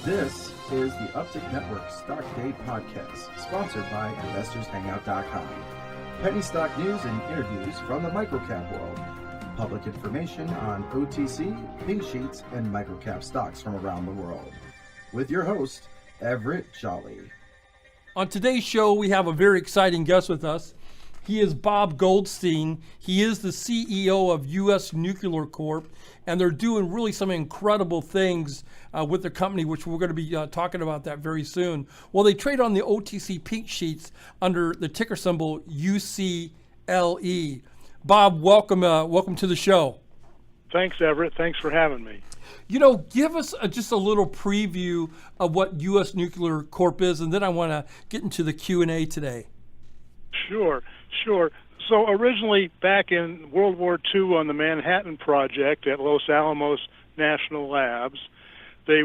This is the Uptick Network Stock Day Podcast, sponsored by InvestorsHangout.com. Penny stock news and interviews from the microcap world. Public information on OTC, pink sheets, and microcap stocks from around the world. With your host, Everett Jolly. On today's show, we have a very exciting guest with us. He is Bob Goldstein. He is the CEO of US Nuclear Corp, and they're doing really some incredible things with their company, which we're going to be talking about that very soon. Well, they trade on the OTC pink sheets under the ticker symbol UCLE. Bob, welcome to the show. Thanks, Everett. Thanks for having me. You know, give us just a little preview of what US Nuclear Corp is, and then I want to get into the Q&A today. Sure. So originally, back in World War II on the Manhattan Project at Los Alamos National Labs, they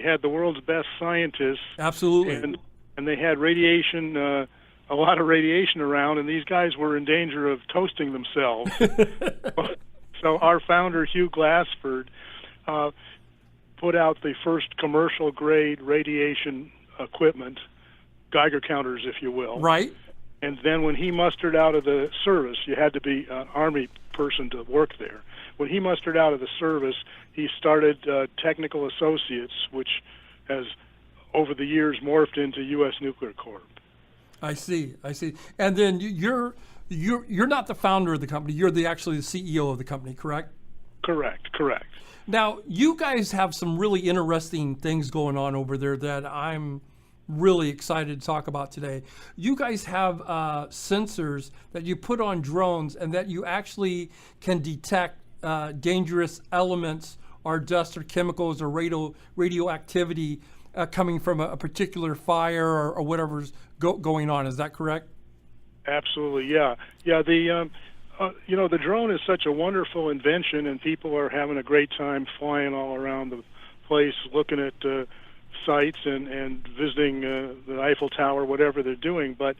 had the world's best scientists. Absolutely. And they had radiation, a lot of radiation around, and these guys were in danger of toasting themselves. So our founder, Hugh Glassford, put out the first commercial-grade radiation equipment, Geiger counters, if you will. Right. And then when he mustered out of the service, you had to be an Army person to work there. When he mustered out of the service, he started Technical Associates, which has, over the years, morphed into U.S. Nuclear Corp. I see. And then you're not the founder of the company. You're actually the CEO of the company, correct? Correct. Now, you guys have some really interesting things going on over there that I'm really excited to talk about today. You guys have sensors that you put on drones and that you actually can detect dangerous elements or dust or chemicals or radioactivity coming from a particular fire or whatever's going on. Is that correct? Absolutely, yeah. The drone is such a wonderful invention, and people are having a great time flying all around the place, looking at sites and visiting the Eiffel Tower, whatever they're doing. But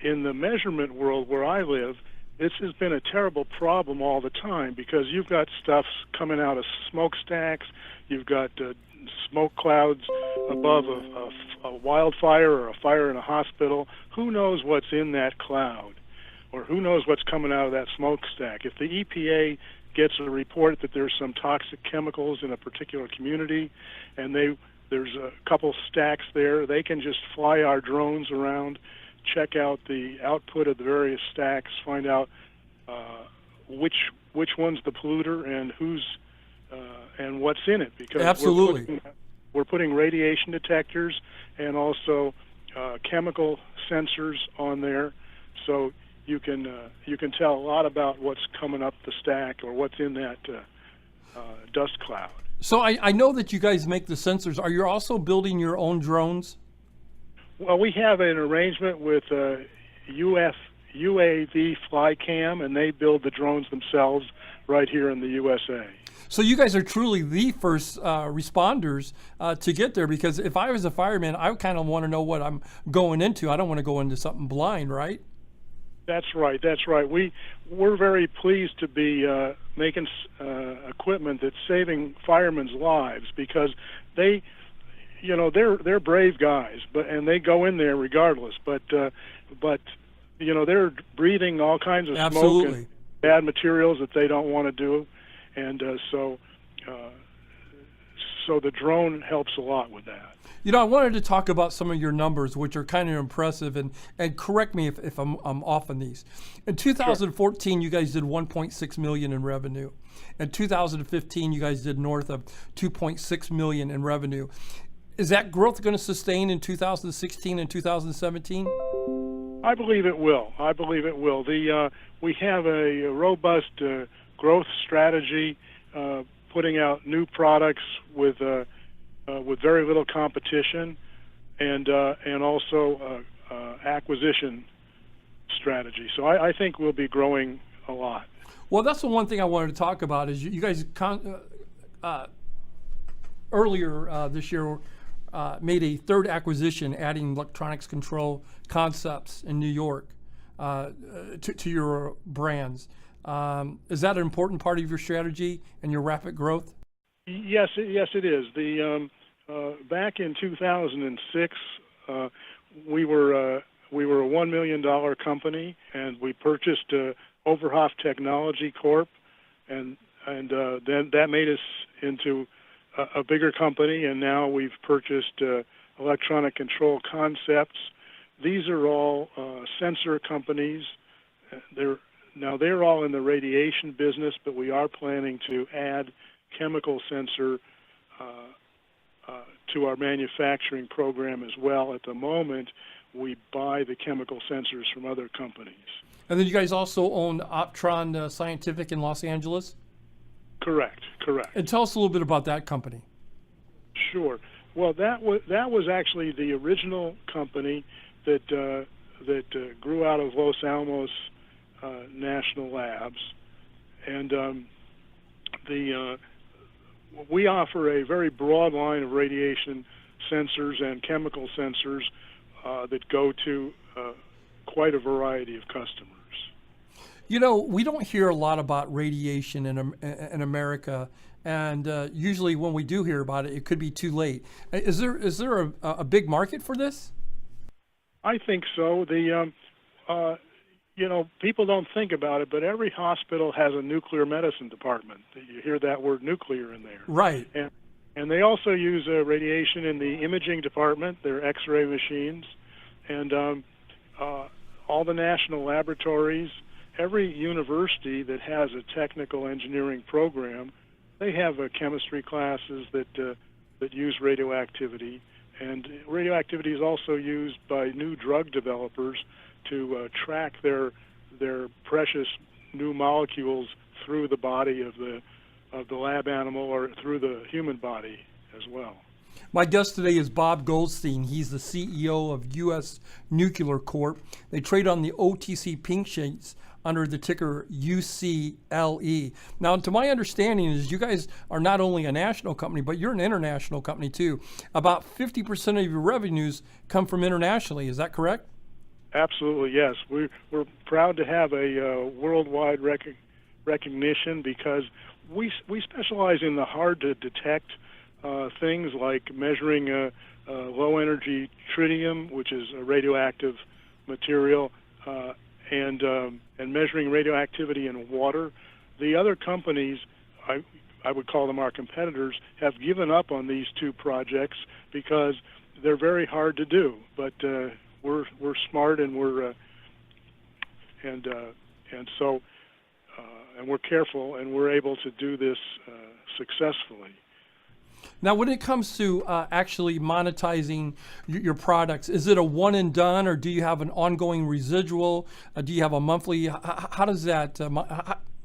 in the measurement world where I live, this has been a terrible problem all the time because you've got stuff coming out of smokestacks, you've got smoke clouds above a wildfire or a fire in a hospital. Who knows what's in that cloud, or who knows what's coming out of that smokestack? If the EPA gets a report that there's some toxic chemicals in a particular community, and there's a couple stacks there, they can just fly our drones around, check out the output of the various stacks, find out which one's the polluter and and what's in it. Because absolutely, we're putting radiation detectors and also chemical sensors on there, so you can tell a lot about what's coming up the stack or what's in that dust cloud. So I know that you guys make the sensors. Are you also building your own drones? Well, we have an arrangement with UAV Flycam, and they build the drones themselves right here in the USA. So you guys are truly the first responders to get there, because if I was a fireman, I kind of want to know what I'm going into. I don't want to go into something blind, right? That's right. We're very pleased to be making equipment that's saving firemen's lives, because they're brave guys, and they go in there regardless. But they're breathing all kinds of absolutely smoke and bad materials that they don't want to do, and so the drone helps a lot with that. You know, I wanted to talk about some of your numbers, which are kind of impressive, and correct me if I'm off on these. In 2014, you guys did 1.6 million in revenue. In 2015, you guys did north of 2.6 million in revenue. Is that growth going to sustain in 2016 and 2017? I believe it will. We have a robust growth strategy, putting out new products with very little competition, and also acquisition strategy. So I think we'll be growing a lot. Well, that's the one thing I wanted to talk about is you guys earlier this year made a third acquisition, adding electronics control concepts in New York to your brands. Is that an important part of your strategy and your rapid growth? Yes, it is. back in 2006, we were a $1 million company, and we purchased Overhoff Technology Corp, and then that made us into a bigger company, and now we've purchased Electronic Control Concepts. These are all sensor companies. They're all in the radiation business, but we are planning to add chemical sensor to our manufacturing program as well. At the moment, we buy the chemical sensors from other companies. And then you guys also own Optron Scientific in Los Angeles? Correct. And tell us a little bit about that company. Sure. Well, that was actually the original company that grew out of Los Alamos National Labs, and we offer a very broad line of radiation sensors and chemical sensors that go to quite a variety of customers. You know, we don't hear a lot about radiation in America, and usually when we do hear about it, it could be too late. Is there a big market for this? I think so. People don't think about it, but every hospital has a nuclear medicine department. You hear that word nuclear in there. Right. And they also use radiation in the imaging department, their X-ray machines, and all the national laboratories, every university that has a technical engineering program, they have chemistry classes that use radioactivity. And radioactivity is also used by new drug developers to track their precious new molecules through the body of the lab animal or through the human body as well. My guest today is Bob Goldstein. He's the CEO of US Nuclear Corp. They trade on the OTC Pink Sheets under the ticker UCLE. Now, to my understanding is you guys are not only a national company, but you're an international company too. About 50% of your revenues come from internationally. Is that correct? Absolutely, yes. We're proud to have a worldwide recognition because we specialize in the hard-to-detect things like measuring low-energy tritium, which is a radioactive material, and measuring radioactivity in water. The other companies, I would call them our competitors, have given up on these two projects because they're very hard to do. But we're smart and we're careful, and we're able to do this successfully. Now, when it comes to actually monetizing your products, is it a one and done, or do you have an ongoing residual? Do you have a monthly? How does that, the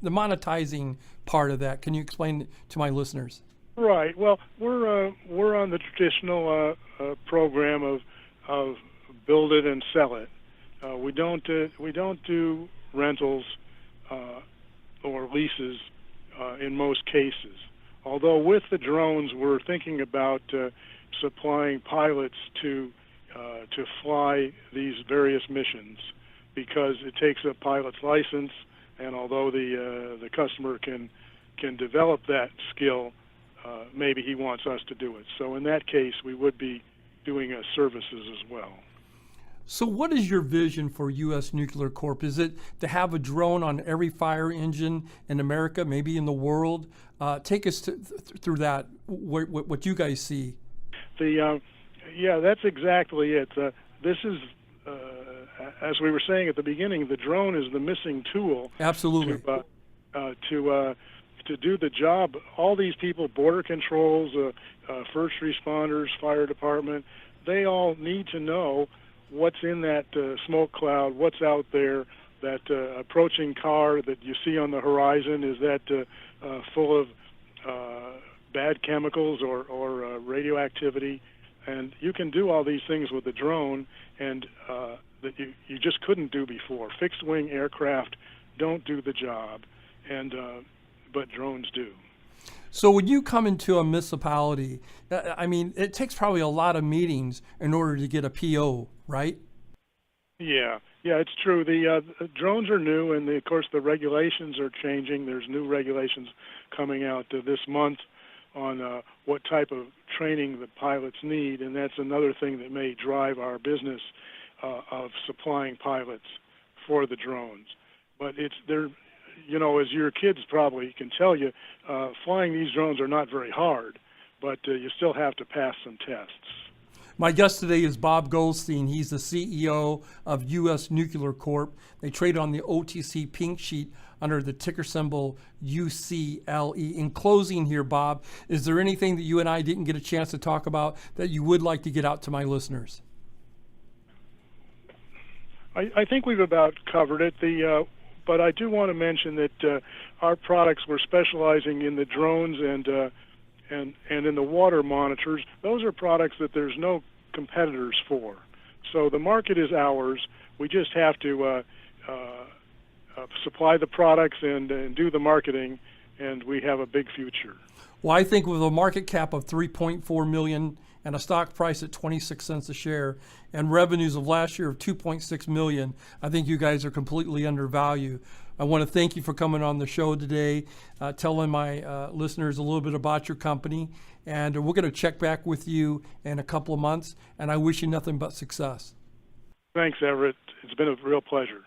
monetizing part of that, can you explain to my listeners? Right. Well, we're on the traditional program of build it and sell it. We don't do rentals or leases in most cases. Although with the drones, we're thinking about supplying pilots to fly these various missions, because it takes a pilot's license, and although the customer can develop that skill, maybe he wants us to do it. So in that case, we would be doing services as well. So what is your vision for US Nuclear Corp? Is it to have a drone on every fire engine in America, maybe in the world? Take us through that, what you guys see. Yeah, that's exactly it. This is, as we were saying at the beginning, the drone is the missing tool. Absolutely. To do the job. All these people, border controls, first responders, fire department, they all need to know what's in that smoke cloud, what's out there, that approaching car that you see on the horizon, is that full of bad chemicals or radioactivity. And you can do all these things with the drone, and that you just couldn't do before. Fixed-wing aircraft don't do the job, and but drones do. So when you come into a municipality, I mean, it takes probably a lot of meetings in order to get a PO, right? Yeah, it's true. The drones are new, and of course the regulations are changing. There's new regulations coming out this month what type of training the pilots need, and that's another thing that may drive our business of supplying pilots for the drones. But it's there, as your kids probably can tell you, flying these drones are not very hard, but you still have to pass some tests. My guest today is Bob Goldstein. He's the CEO of US Nuclear Corp. They trade on the OTC Pink Sheet under the ticker symbol UCLE. In closing here, Bob, is there anything that you and I didn't get a chance to talk about that you would like to get out to my listeners? I think we've about covered it. But I do want to mention that our products, we're specializing in the drones and in the water monitors. Those are products that there's no competitors for. So the market is ours. We just have to supply the products and do the marketing, and we have a big future. Well, I think with a market cap of $3.4 million and a stock price at 26 cents a share and revenues of last year of $2.6 million, I think you guys are completely undervalued. I want to thank you for coming on the show today, telling my listeners a little bit about your company, and we're going to check back with you in a couple of months, and I wish you nothing but success. Thanks, Everett. It's been a real pleasure.